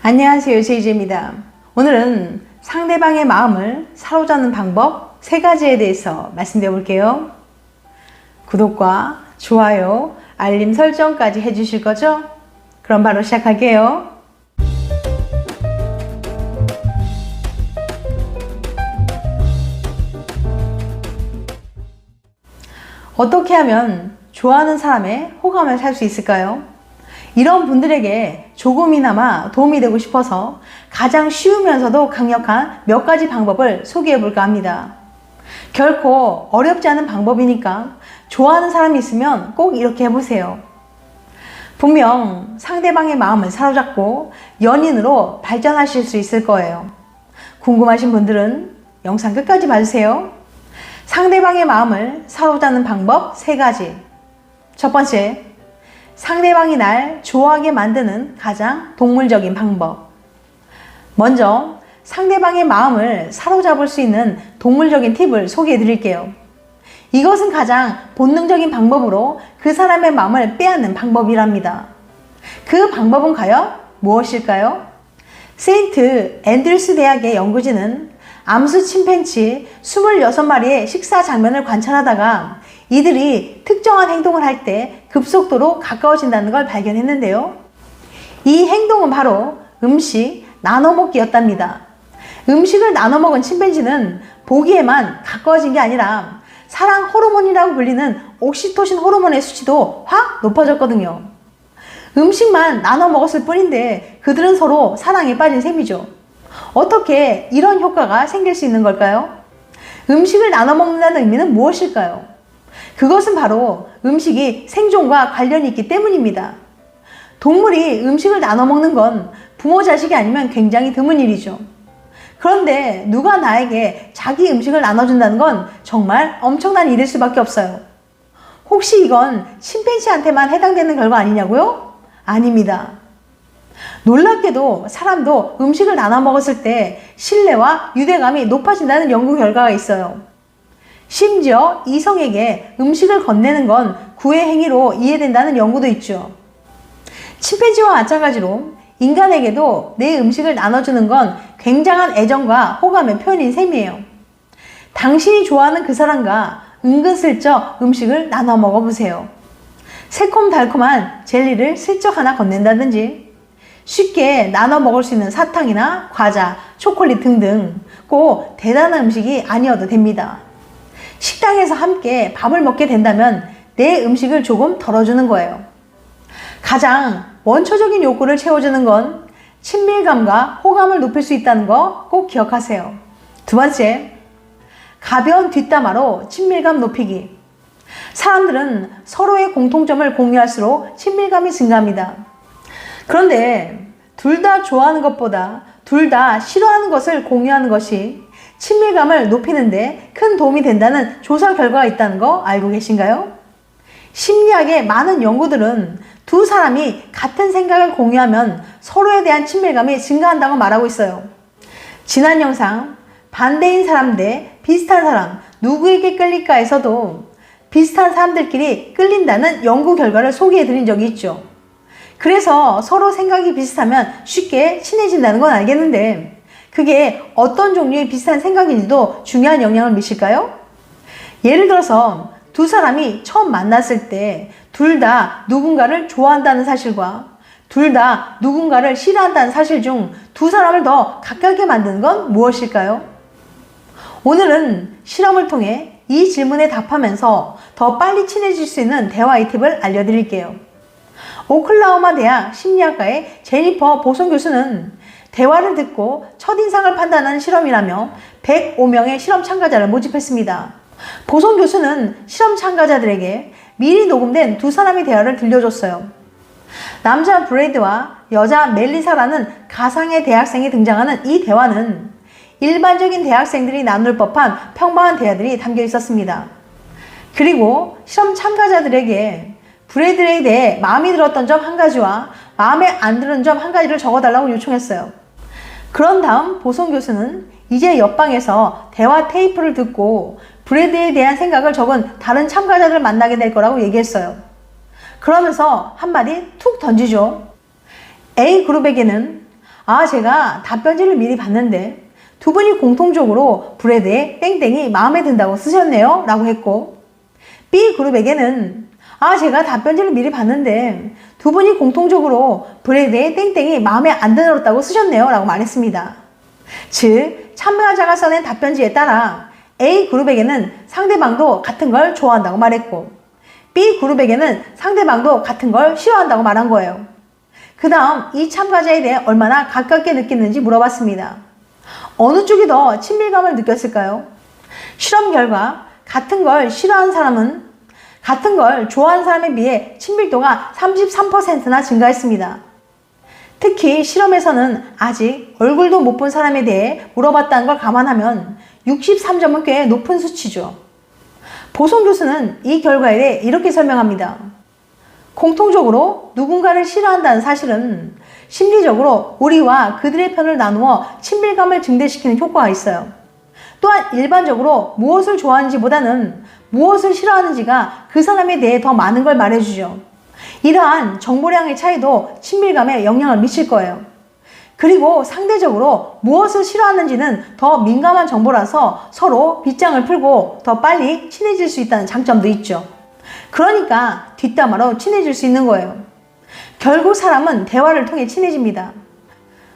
안녕하세요, 제이제입니다. 오늘은 상대방의 마음을 사로잡는 방법 3가지에 대해서 말씀드려 볼게요. 구독과 좋아요, 알림 설정까지 해주실 거죠? 그럼 바로 시작할게요. 어떻게 하면 좋아하는 사람의 호감을 살 수 있을까요? 이런 분들에게 조금이나마 도움이 되고 싶어서 가장 쉬우면서도 강력한 몇 가지 방법을 소개해 볼까 합니다. 결코 어렵지 않은 방법이니까 좋아하는 사람이 있으면 꼭 이렇게 해보세요. 분명 상대방의 마음을 사로잡고 연인으로 발전하실 수 있을 거예요. 궁금하신 분들은 영상 끝까지 봐주세요. 상대방의 마음을 사로잡는 방법 3가지. 첫 번째, 상대방이 날 좋아하게 만드는 가장 동물적인 방법. 먼저 상대방의 마음을 사로잡을 수 있는 동물적인 팁을 소개해 드릴게요. 이것은 가장 본능적인 방법으로 그 사람의 마음을 빼앗는 방법이랍니다. 그 방법은 과연 무엇일까요? 세인트 앤드류스 대학의 연구진은 암수 침팬지 26마리의 식사 장면을 관찰하다가 이들이 특정한 행동을 할 때 급속도로 가까워진다는 걸 발견했는데요. 이 행동은 바로 음식 나눠먹기였답니다. 음식을 나눠먹은 침팬지는 보기에만 가까워진 게 아니라 사랑 호르몬이라고 불리는 옥시토신 호르몬의 수치도 확 높아졌거든요. 음식만 나눠 먹었을 뿐인데 그들은 서로 사랑에 빠진 셈이죠. 어떻게 이런 효과가 생길 수 있는 걸까요? 음식을 나눠 먹는다는 의미는 무엇일까요? 그것은 바로 음식이 생존과 관련이 있기 때문입니다. 동물이 음식을 나눠 먹는 건 부모 자식이 아니면 굉장히 드문 일이죠. 그런데 누가 나에게 자기 음식을 나눠준다는 건 정말 엄청난 일일 수밖에 없어요. 혹시 이건 침팬지한테만 해당되는 결과 아니냐고요? 아닙니다. 놀랍게도 사람도 음식을 나눠 먹었을 때 신뢰와 유대감이 높아진다는 연구 결과가 있어요. 심지어 이성에게 음식을 건네는 건 구애 행위로 이해된다는 연구도 있죠. 침팬지와 마찬가지로 인간에게도 내 음식을 나눠주는 건 굉장한 애정과 호감의 표현인 셈이에요. 당신이 좋아하는 그 사람과 은근슬쩍 음식을 나눠 먹어보세요. 새콤달콤한 젤리를 슬쩍 하나 건넨다든지 쉽게 나눠 먹을 수 있는 사탕이나 과자, 초콜릿 등등 꼭 대단한 음식이 아니어도 됩니다. 식당에서 함께 밥을 먹게 된다면 내 음식을 조금 덜어주는 거예요. 가장 원초적인 욕구를 채워주는 건 친밀감과 호감을 높일 수 있다는 거 꼭 기억하세요. 두 번째, 가벼운 뒷담화로 친밀감 높이기. 사람들은 서로의 공통점을 공유할수록 친밀감이 증가합니다. 그런데 둘 다 좋아하는 것보다 둘 다 싫어하는 것을 공유하는 것이 친밀감을 높이는데 큰 도움이 된다는 조사 결과가 있다는 거 알고 계신가요? 심리학의 많은 연구들은 두 사람이 같은 생각을 공유하면 서로에 대한 친밀감이 증가한다고 말하고 있어요. 지난 영상 반대인 사람 대 비슷한 사람 누구에게 끌릴까에서도 비슷한 사람들끼리 끌린다는 연구 결과를 소개해 드린 적이 있죠. 그래서 서로 생각이 비슷하면 쉽게 친해진다는 건 알겠는데 그게 어떤 종류의 비슷한 생각인지도 중요한 영향을 미칠까요? 예를 들어서 두 사람이 처음 만났을 때 둘 다 누군가를 좋아한다는 사실과 둘 다 누군가를 싫어한다는 사실 중 두 사람을 더 가깝게 만드는 건 무엇일까요? 오늘은 실험을 통해 이 질문에 답하면서 더 빨리 친해질 수 있는 대화의 팁을 알려드릴게요. 오클라호마 대학 심리학과의 제니퍼 보송 교수는 대화를 듣고 첫인상을 판단하는 실험이라며 105명의 실험 참가자를 모집했습니다. 보송 교수는 실험 참가자들에게 미리 녹음된 두 사람의 대화를 들려줬어요. 남자 브레이드와 여자 멜리사라는 가상의 대학생이 등장하는 이 대화는 일반적인 대학생들이 나눌 법한 평범한 대화들이 담겨 있었습니다. 그리고 실험 참가자들에게 브레이드에 대해 마음에 들었던 점 1가지와 마음에 안 드는 점 1가지를 적어달라고 요청했어요. 그런 다음 보송 교수는 이제 옆방에서 대화 테이프를 듣고 브래드에 대한 생각을 적은 다른 참가자들을 만나게 될 거라고 얘기했어요. 그러면서 한마디 툭 던지죠. A그룹에게는 제가 답변지를 미리 봤는데 두 분이 공통적으로 브래드의 땡땡이 마음에 든다고 쓰셨네요 라고 했고, B 그룹에게는 제가 답변지를 미리 봤는데 두 분이 공통적으로 브래드의 땡땡이 마음에 안 들었다고 쓰셨네요 라고 말했습니다. 즉 참가자가 써낸 답변지에 따라 A 그룹에게는 상대방도 같은 걸 좋아한다고 말했고, B 그룹에게는 상대방도 같은 걸 싫어한다고 말한 거예요. 그 다음 이 참가자에 대해 얼마나 가깝게 느끼는지 물어봤습니다. 어느 쪽이 더 친밀감을 느꼈을까요? 실험 결과 같은 걸 싫어하는 사람은 같은 걸 좋아하는 사람에 비해 친밀도가 33%나 증가했습니다. 특히 실험에서는 아직 얼굴도 못 본 사람에 대해 물어봤다는 걸 감안하면 63점은 꽤 높은 수치죠. 보송 교수는 이 결과에 대해 이렇게 설명합니다. 공통적으로 누군가를 싫어한다는 사실은 심리적으로 우리와 그들의 편을 나누어 친밀감을 증대시키는 효과가 있어요. 또한 일반적으로 무엇을 좋아하는지보다는 무엇을 싫어하는지가 그 사람에 대해 더 많은 걸 말해주죠. 이러한 정보량의 차이도 친밀감에 영향을 미칠 거예요. 그리고 상대적으로 무엇을 싫어하는지는 더 민감한 정보라서 서로 빗장을 풀고 더 빨리 친해질 수 있다는 장점도 있죠. 그러니까 뒷담화로 친해질 수 있는 거예요. 결국 사람은 대화를 통해 친해집니다.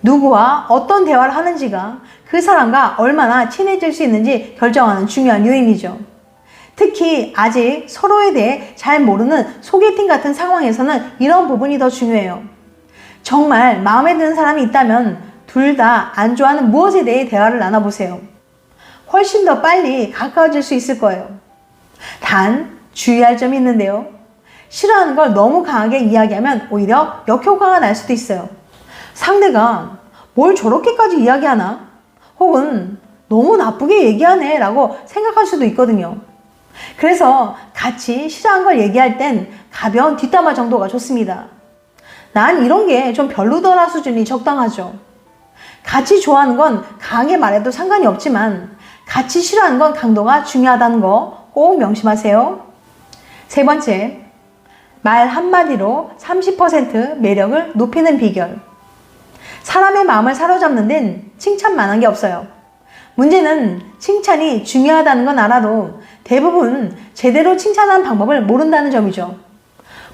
누구와 어떤 대화를 하는지가 그 사람과 얼마나 친해질 수 있는지 결정하는 중요한 요인이죠. 특히 아직 서로에 대해 잘 모르는 소개팅 같은 상황에서는 이런 부분이 더 중요해요. 정말 마음에 드는 사람이 있다면 둘 다 안 좋아하는 무엇에 대해 대화를 나눠보세요. 훨씬 더 빨리 가까워질 수 있을 거예요. 단 주의할 점이 있는데요. 싫어하는 걸 너무 강하게 이야기하면 오히려 역효과가 날 수도 있어요. 상대가 뭘 저렇게까지 이야기하나? 혹은 너무 나쁘게 얘기하네 라고 생각할 수도 있거든요. 그래서 같이 싫어하는 걸 얘기할 땐 가벼운 뒷담화 정도가 좋습니다. 난 이런 게 좀 별로더라 수준이 적당하죠. 같이 좋아하는 건 강하게 말해도 상관이 없지만 같이 싫어하는 건 강도가 중요하다는 거 꼭 명심하세요. 세 번째, 말 한마디로 30% 매력을 높이는 비결. 사람의 마음을 사로잡는 데는 칭찬만한 게 없어요. 문제는 칭찬이 중요하다는 건 알아도 대부분 제대로 칭찬하는 방법을 모른다는 점이죠.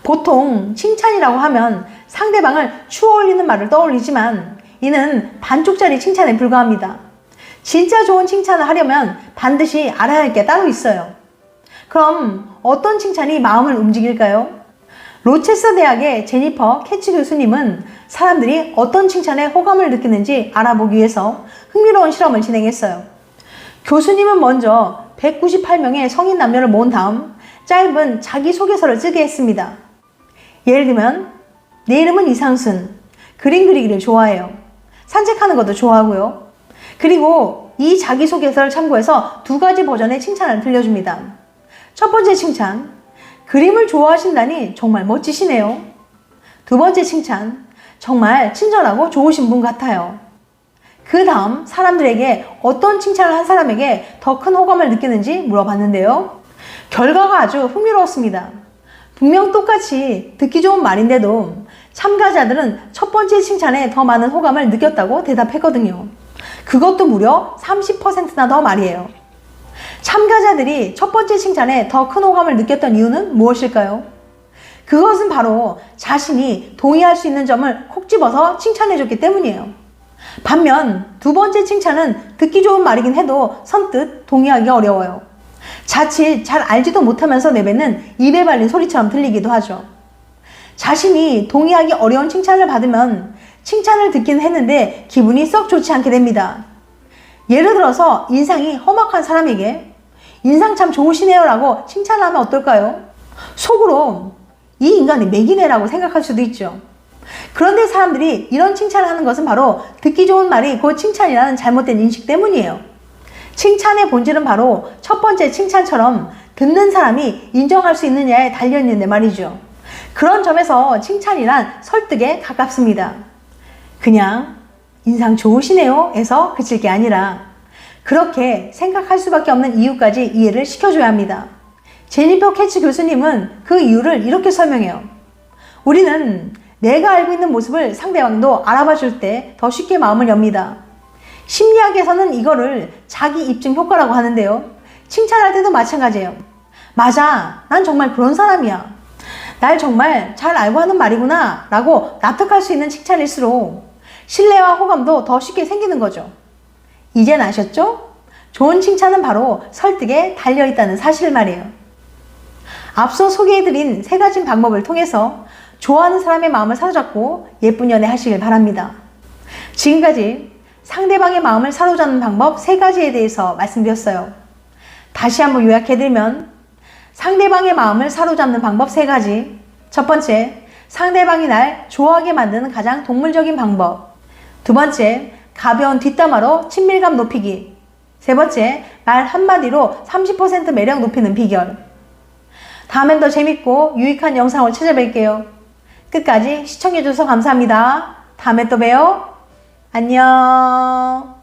보통 칭찬이라고 하면 상대방을 추어올리는 말을 떠올리지만 이는 반쪽짜리 칭찬에 불과합니다. 진짜 좋은 칭찬을 하려면 반드시 알아야 할 게 따로 있어요. 그럼 어떤 칭찬이 마음을 움직일까요? 로체스터 대학의 제니퍼 캐치 교수님은 사람들이 어떤 칭찬에 호감을 느끼는지 알아보기 위해서 흥미로운 실험을 진행했어요. 교수님은 먼저 198명의 성인 남녀를 모은 다음 짧은 자기소개서를 쓰게 했습니다. 예를 들면 내 이름은 이상순, 그림 그리기를 좋아해요. 산책하는 것도 좋아하고요. 그리고 이 자기소개서를 참고해서 두 가지 버전의 칭찬을 들려줍니다. 첫 번째 칭찬, 그림을 좋아하신다니 정말 멋지시네요. 두 번째 칭찬, 정말 친절하고 좋으신 분 같아요. 그 다음 사람들에게 어떤 칭찬을 한 사람에게 더 큰 호감을 느끼는지 물어봤는데요. 결과가 아주 흥미로웠습니다. 분명 똑같이 듣기 좋은 말인데도 참가자들은 첫 번째 칭찬에 더 많은 호감을 느꼈다고 대답했거든요. 그것도 무려 30%나 더 말이에요. 참가자들이 첫 번째 칭찬에 더 큰 호감을 느꼈던 이유는 무엇일까요? 그것은 바로 자신이 동의할 수 있는 점을 콕 집어서 칭찬해줬기 때문이에요. 반면 두 번째 칭찬은 듣기 좋은 말이긴 해도 선뜻 동의하기 어려워요. 자칫 잘 알지도 못하면서 내뱉는 입에 발린 소리처럼 들리기도 하죠. 자신이 동의하기 어려운 칭찬을 받으면 칭찬을 듣긴 했는데 기분이 썩 좋지 않게 됩니다. 예를 들어서 인상이 험악한 사람에게 인상 참 좋으시네요 라고 칭찬하면 어떨까요? 속으로 이 인간이 맥이네 라고 생각할 수도 있죠. 그런데 사람들이 이런 칭찬을 하는 것은 바로 듣기 좋은 말이 곧 칭찬이라는 잘못된 인식 때문이에요. 칭찬의 본질은 바로 첫 번째 칭찬처럼 듣는 사람이 인정할 수 있느냐에 달려있는데 말이죠. 그런 점에서 칭찬이란 설득에 가깝습니다. 그냥 인상 좋으시네요 에서 그칠 게 아니라 그렇게 생각할 수밖에 없는 이유까지 이해를 시켜줘야 합니다. 제니퍼 캐치 교수님은 그 이유를 이렇게 설명해요. 우리는 내가 알고 있는 모습을 상대방도 알아봐 줄 때 더 쉽게 마음을 엽니다. 심리학에서는 이거를 자기 입증 효과라고 하는데요. 칭찬할 때도 마찬가지예요. 맞아, 난 정말 그런 사람이야. 날 정말 잘 알고 하는 말이구나 라고 납득할 수 있는 칭찬일수록 신뢰와 호감도 더 쉽게 생기는 거죠. 이젠 아셨죠? 좋은 칭찬은 바로 설득에 달려있다는 사실 말이에요. 앞서 소개해드린 3가지 방법을 통해서 좋아하는 사람의 마음을 사로잡고 예쁜 연애 하시길 바랍니다. 지금까지 상대방의 마음을 사로잡는 방법 3가지에 대해서 말씀드렸어요. 다시 한번 요약해드리면 상대방의 마음을 사로잡는 방법 3가지. 첫 번째, 상대방이 날 좋아하게 만드는 가장 동물적인 방법. 두 번째, 가벼운 뒷담화로 친밀감 높이기. 세 번째, 말 한마디로 30% 매력 높이는 비결. 다음엔 더 재밌고 유익한 영상을 찾아뵐게요. 끝까지 시청해주셔서 감사합니다. 다음에 또 봬요. 안녕.